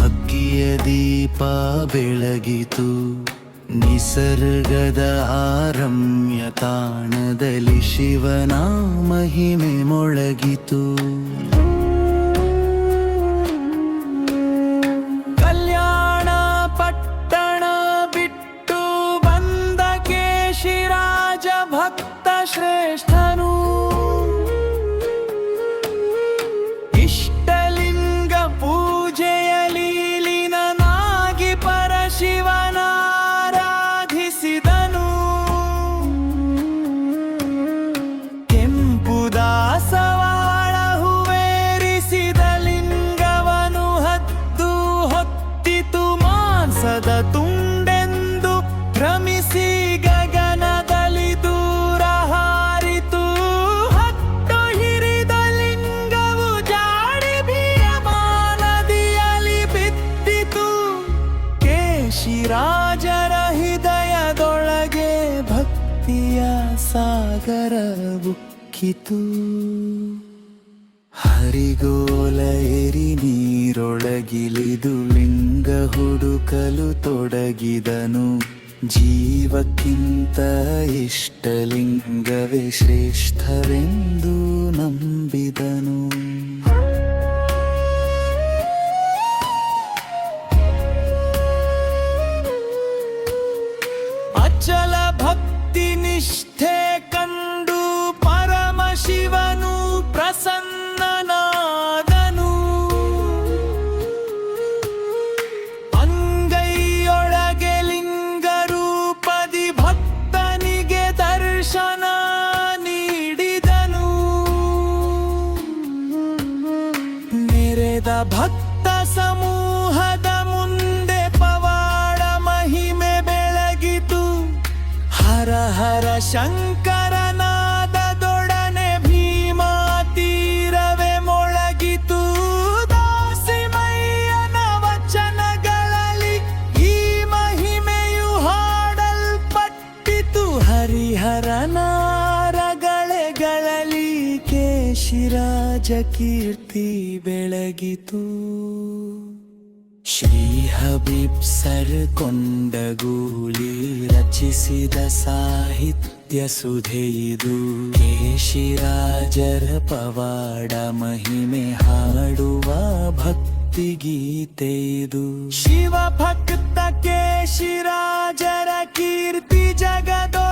ಭಕ್ತಿಯ ದೀಪ ಬೆಳಗಿತು. ನಿಸರ್ಗದ ಆರಮ್ಯ ತಾಣದಲ್ಲಿ ಶಿವನ ಮಹಿಮೆ ಮೊಳಗಿತು. ಕಲ್ಯಾಣ ಪಟ್ಟಣ ಬಿಟ್ಟು ಬಂದ ಕೇಶಿರಾಜ ಭಕ್ತ ಶ್ರೇಷ್ಠನು. ಇಷ್ಟಲಿಂಗ ಪೂಜೆಯಲ್ಲಿ ಲೀನನಾಗಿ ಪರಶಿವನಾರಾಧಿಸಿದನು. ಕೆಂಪು ದಾಸವಾಳ ಹೂವೇರಿಸಿದ ಲಿಂಗವನು ಹದ್ದು ಹೊತ್ತಿತು. ಮಾಂಸದ ತುಂಡೆಂದು ಭ್ರಮಿಸಿ ಗಗನದಲ್ಲಿ ದೂರ ಹಾರಿತು. ಹತ್ತು ಹಿರಿದ ಲಿಂಗವು ಜಾಡಿ ಭೀಯಮಾನದಿಯಲ್ಲಿ ಬಿದ್ದಿತು. ಕೇಶಿರಾಜರ ಹೃದಯದೊಳಗೆ ಭಕ್ತಿಯ ಸಾಗರ ಉಕ್ಕಿತು. ಹರಿಗೋಲ ಏರಿ ನೀರೊಳಗಿಳಿದು ಲಿಂಗ ಹುಡುಕಲು ತೊಡಗಿದನು. ಜೀವಕ್ಕಿಂತ ಇಷ್ಟಲಿಂಗವೇ ಶ್ರೇಷ್ಠವೆಂದು ನಂಬಿದನು. ಅಚಲ ಭಕ್ತಿ ನಿಷ್ಠೆ ಕಂಡು ಪರಮಶಿವನು ಪ್ರಸನ್ನನಾದನು. ಅಂಗೈಯೊಳಗೆ ಲಿಂಗ ರೂಪದಿ ಭಕ್ತನಿಗೆ ದರ್ಶನ ನೀಡಿದನು. ನೆರೆದ ಭಕ್ತ ಸಮೂಹದ ಮುಂದೆ ಪವಾಡ ಮಹಿಮೆ ಬೆಳಗಿತು. ಹರ ಹರ ಶಂಕರನಾದದೊಡನೆ ಭೀಮಾ ತೀರವೇ ಮೊಳಗಿತು. ದಾಸಿಮಯ್ಯನ ವಚನಗಳಲ್ಲಿ ಈ ಮಹಿಮೆಯು ಹಾಡಲ್ಪಟ್ಟಿತು. ಹರಿಹರನ ರಗಳೆಗಳಲ್ಲಿ ಕೇಶಿರಾಜ ಕೀರ್ತಿ ಬೆಳಗಿತು. ಶ್ರೀ ಹಬೀಬ್ ಸರ್ ಕೊಂಡಗೂಳಿ ರಚಿಸಿದ ಸಾಹಿತ್ಯ ಸುಧೆಯಿದು. ಕೇಶಿರಾಜರ ಪವಾಡ ಮಹಿಮೆ ಹಾಡುವ ಭಕ್ತಿಗೀತೆಯಿದು. ಶಿವ ಭಕ್ತ ಕೇಶಿರಾಜರ ಕೀರ್ತಿ ಜಗದೊಳಗೆ